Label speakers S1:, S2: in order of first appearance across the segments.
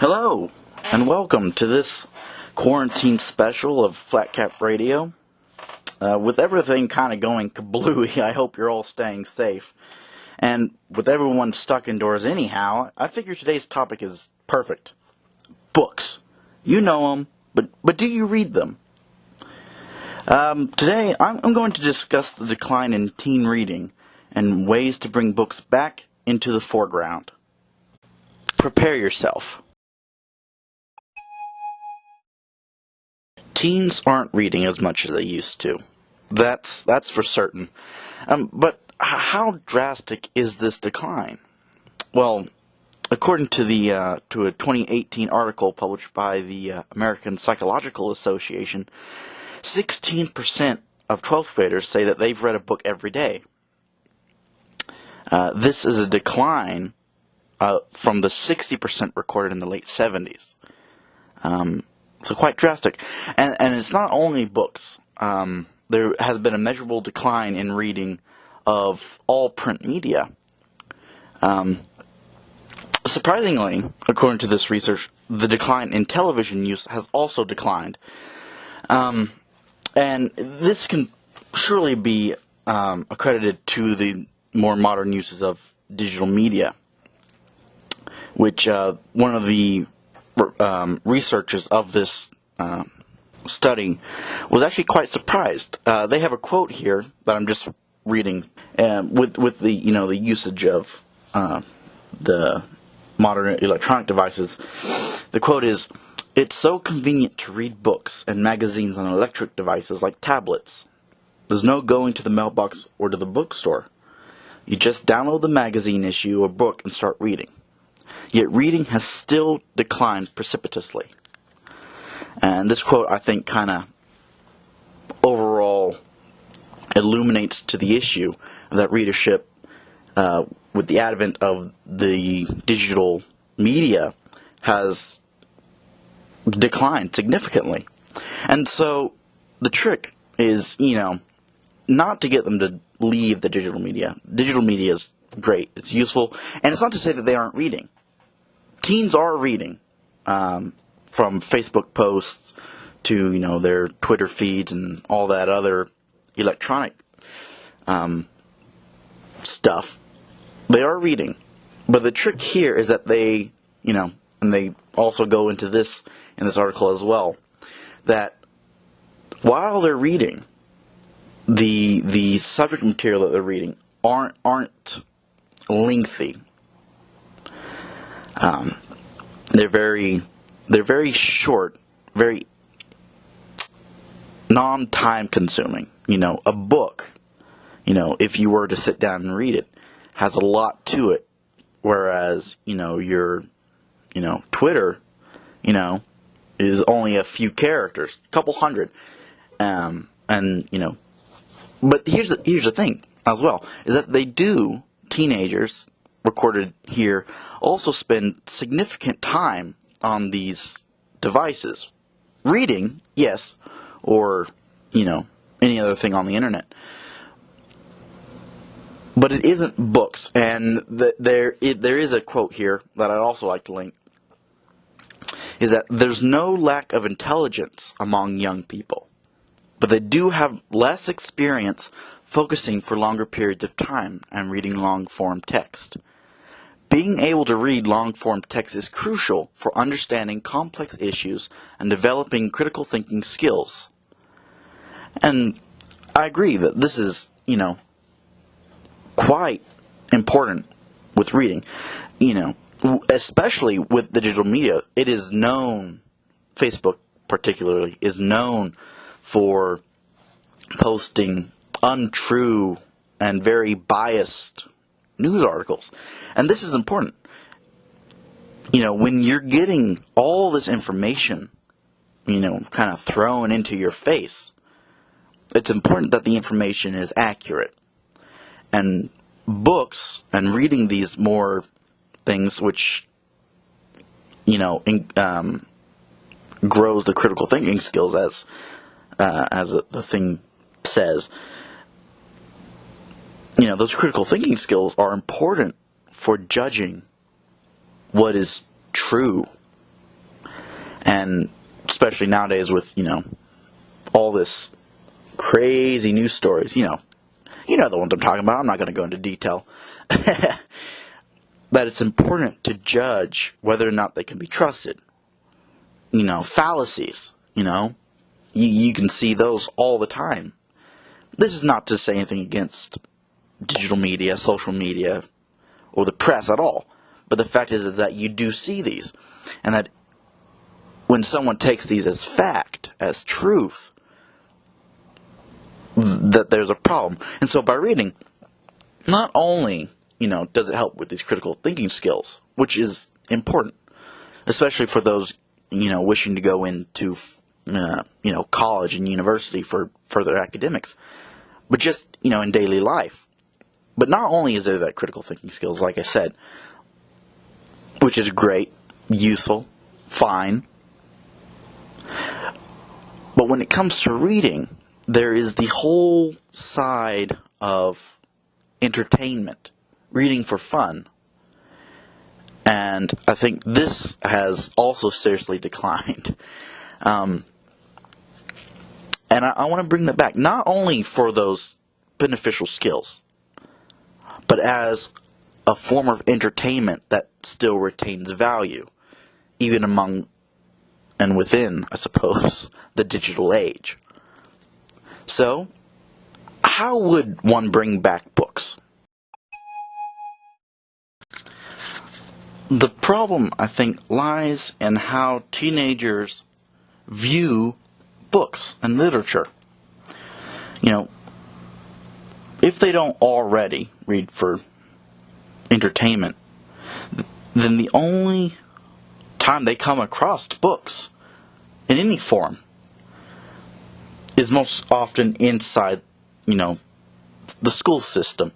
S1: Hello, and welcome to this quarantine special of FlatCap Radio. With everything kind of going kablooey, I hope you're all staying safe. And with everyone stuck indoors anyhow, I figure today's topic is perfect. Books. You know them, but do you read them? Today, I'm going to discuss the decline in teen reading and ways to bring books back into the foreground. Prepare yourself. Teens aren't reading as much as they used to. That's for certain. But how drastic is this decline? Well, according to a 2018 article published by the American Psychological Association, 16% of 12th graders say that they've read a book every day. This is a decline from the 60% recorded in the late 70s. So quite drastic. And it's not only books. There has been a measurable decline in reading of all print media. Surprisingly, according to this research, the decline in television use has also declined. And this can surely be accredited to the more modern uses of digital media, which one of the researchers of this study was actually quite surprised. They have a quote here that I'm just reading with the the usage of the modern electronic devices. The quote is, "It's so convenient to read books and magazines on electric devices like tablets. There's no going to the mailbox or to the bookstore. You just download the magazine issue or book and start reading. Yet reading has still declined precipitously." And this quote, I think, kind of overall illuminates to the issue that readership, with the advent of the digital media, has declined significantly. And so the trick is, not to get them to leave the digital media. Digital media is great. It's useful. And it's not to say that they aren't reading. Teens are reading, from Facebook posts to, their Twitter feeds and all that other electronic stuff. They are reading. But the trick here is that they, and they also go into this in this article as well, that while they're reading, the subject material that they're reading aren't lengthy. They're very short, very non-time consuming. A book, if you were to sit down and read it, has a lot to it. Whereas, your, Twitter, is only a few characters, a couple hundred. But here's the thing as well, is that teenagers recorded here also spend significant time on these devices. Reading, yes, or, any other thing on the internet. But it isn't books, and there is a quote here that I'd also like to link, is that there's no lack of intelligence among young people, but they do have less experience focusing for longer periods of time and reading long-form text. Being able to read long-form text is crucial for understanding complex issues and developing critical thinking skills. And I agree that this is, quite important with reading. Especially with digital media. It is known, Facebook particularly, is known for posting untrue and very biased news articles. And this is important. When you're getting all this information, kind of thrown into your face, it's important that the information is accurate. And books and reading these more things which, grows the critical thinking skills as the thing says. Those critical thinking skills are important for judging what is true And especially nowadays with, all this crazy news stories, you know the ones I'm talking about. I'm not going to go into detail. That it's important to judge whether or not they can be trusted. Fallacies, you can see those all the time. This is not to say anything against digital media, social media, or the press at all. But the fact is that you do see these. And that when someone takes these as fact, as truth, that there's a problem. And so by reading, not only, does it help with these critical thinking skills, which is important, especially for those, wishing to go into, college and university for further academics, but just, in daily life. But not only is there that critical thinking skills, like I said, which is great, useful, fine, but when it comes to reading, there is the whole side of entertainment, reading for fun. And I think this has also seriously declined. And I want to bring that back, not only for those beneficial skills, but as a form of entertainment that still retains value, even among and within, I suppose, the digital age. So, how would one bring back books? The problem, I think, lies in how teenagers view books and literature. If they don't already read for entertainment, then the only time they come across books in any form is most often inside, the school system.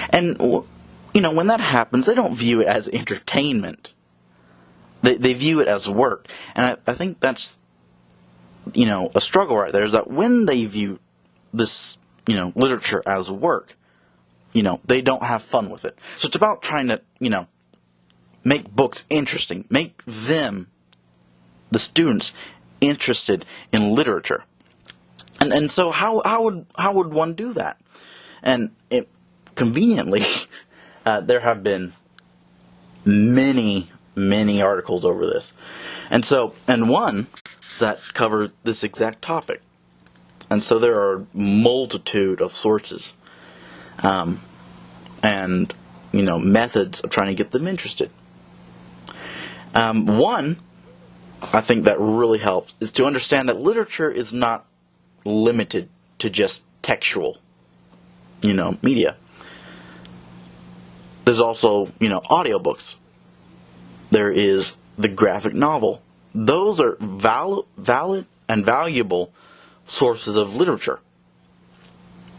S1: And, when that happens, they don't view it as entertainment. They view it as work. And I think that's, a struggle right there, is that when they view this, literature as work, they don't have fun with it. So it's about trying to, make books interesting, make them, the students, interested in literature. And so how would one do that? And conveniently, there have been many articles over this. And one that covered this exact topic. And so there are multitude of sources and methods of trying to get them interested. One, I think that really helps, is to understand that literature is not limited to just textual, media. There's also, audiobooks. There is the graphic novel. Those are valid and valuable sources of literature.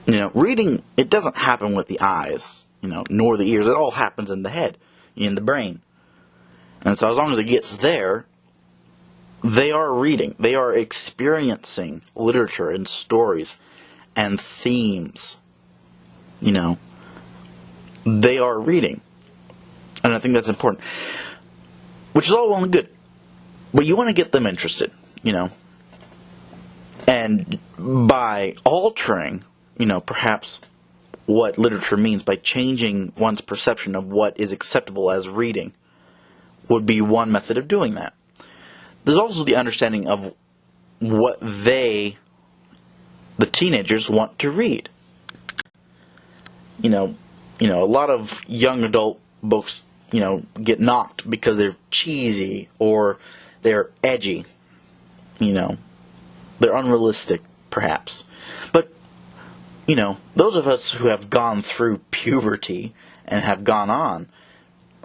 S1: Reading, it doesn't happen with the eyes, nor the ears. It all happens in the head, in the brain. And so as long as it gets there, they are reading. They are experiencing literature and stories and themes. They are reading. And I think that's important. Which is all well and good. But you want to get them interested, And by altering, perhaps what literature means, by changing one's perception of what is acceptable as reading, would be one method of doing that. There's also the understanding of what the teenagers want to read. A lot of young adult books, get knocked because they're cheesy or they're edgy. They're unrealistic, perhaps. But, those of us who have gone through puberty and have gone on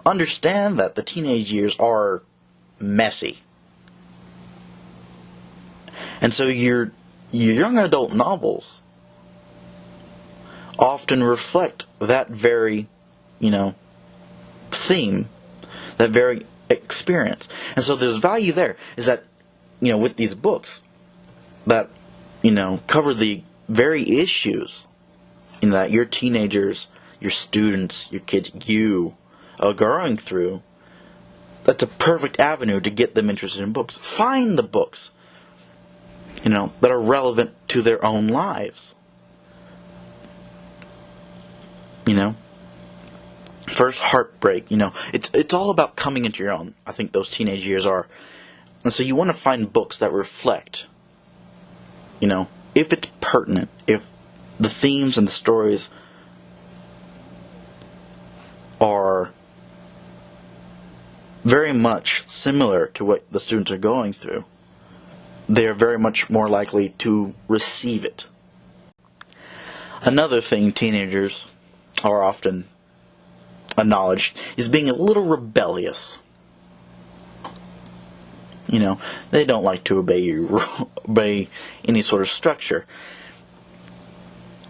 S1: understand that the teenage years are messy. And so your young adult novels often reflect that very, theme, that very experience. And so there's value there, is that, with these books that, cover the very issues that your teenagers, your students, your kids, you are going through, that's a perfect avenue to get them interested in books. Find the books, that are relevant to their own lives. First heartbreak, it's all about coming into your own. I think those teenage years are. And so you want to find books that reflect, if it's pertinent, if the themes and the stories are very much similar to what the students are going through, they are very much more likely to receive it. Another thing teenagers are often acknowledged is being a little rebellious. They don't like to obey any sort of structure.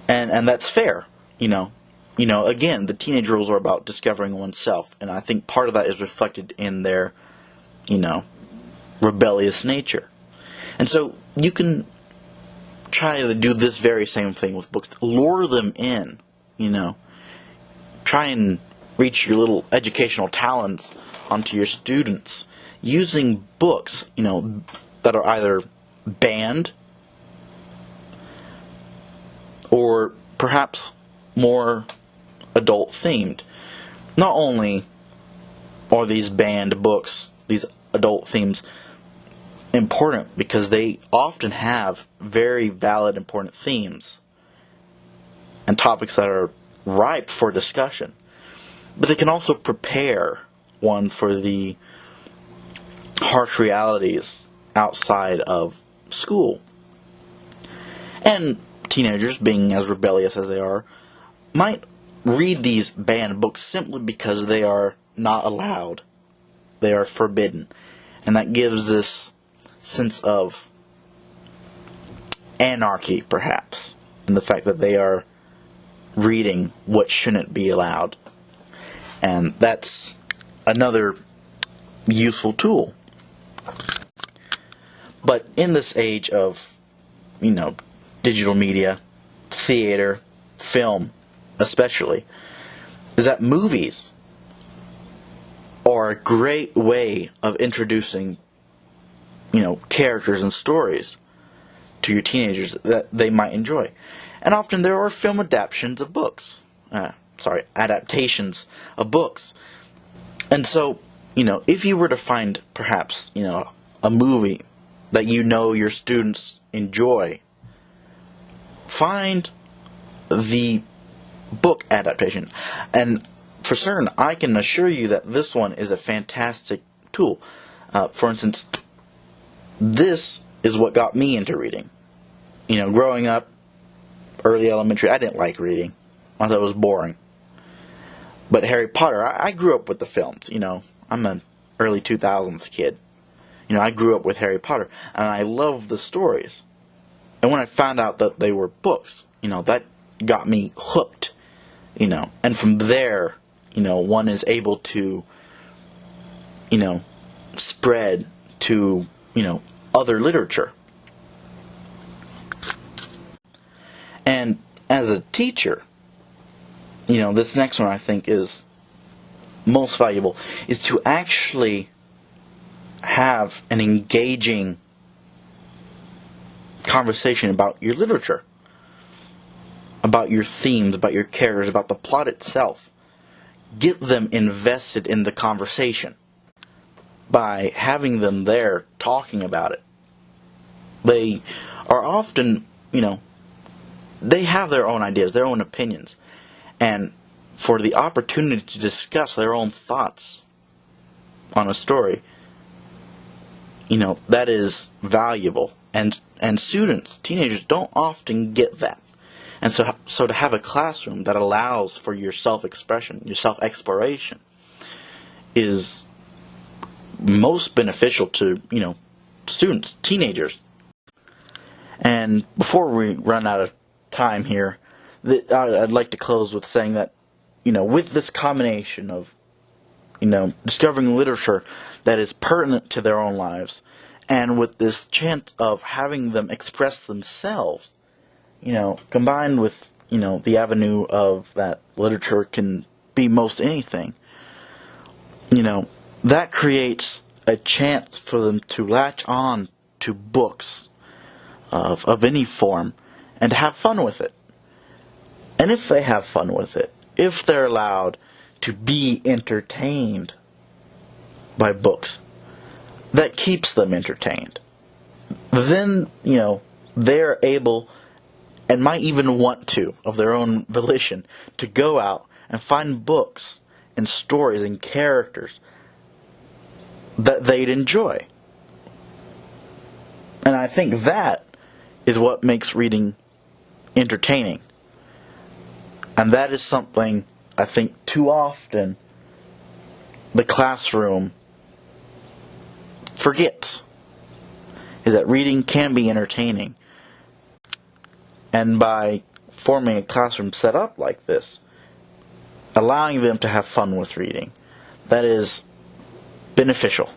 S1: And that's fair, Again, the teenage rules are about discovering oneself, and I think part of that is reflected in their, rebellious nature. And so you can try to do this very same thing with books. Lure them in, Try and reach your little educational talents onto your students using books, that are either banned or perhaps more adult themed. Not only are these banned books, these adult themes, important because they often have very valid, important themes and topics that are ripe for discussion, but they can also prepare one for the harsh realities outside of school. And teenagers, being as rebellious as they are, might read these banned books simply because they are not allowed. They are forbidden. And that gives this sense of anarchy, perhaps, in the fact that they are reading what shouldn't be allowed. And that's another useful tool. But in this age of, digital media, theater, film especially, is that movies are a great way of introducing, characters and stories to your teenagers that they might enjoy. And often there are film adaptations of books. Adaptations of books. And so, if you were to find perhaps, a movie that your students enjoy, find the book adaptation. And for certain, I can assure you that this one is a fantastic tool. For instance, this is what got me into reading. Growing up, early elementary, I didn't like reading. I thought it was boring. But Harry Potter, I grew up with the films. I'm an early 2000s kid. I grew up with Harry Potter, and I love the stories. And when I found out that they were books, that got me hooked. And from there, one is able to, spread to, other literature. And as a teacher, this next one I think is most valuable, is to actually have an engaging conversation about your literature, about your themes, about your characters, about the plot itself. Get them invested in the conversation by having them there talking about it. They are often, they have their own ideas, their own opinions. And for the opportunity to discuss their own thoughts on a story, that is valuable. And students, teenagers, don't often get that. And so to have a classroom that allows for your self-expression, your self-exploration, is most beneficial to, students, teenagers. And before we run out of time here, I'd like to close with saying that, with this combination of, discovering literature that is pertinent to their own lives, and with this chance of having them express themselves, combined with, the avenue of that literature can be most anything, that creates a chance for them to latch on to books of any form and have fun with it. And if they have fun with it, if they're allowed to be entertained by books, that keeps them entertained. Then, they're able and might even want to, of their own volition, to go out and find books and stories and characters that they'd enjoy. And I think that is what makes reading entertaining. And that is something I think too often the classroom forgets, is that reading can be entertaining. And by forming a classroom set up like this, allowing them to have fun with reading, that is beneficial.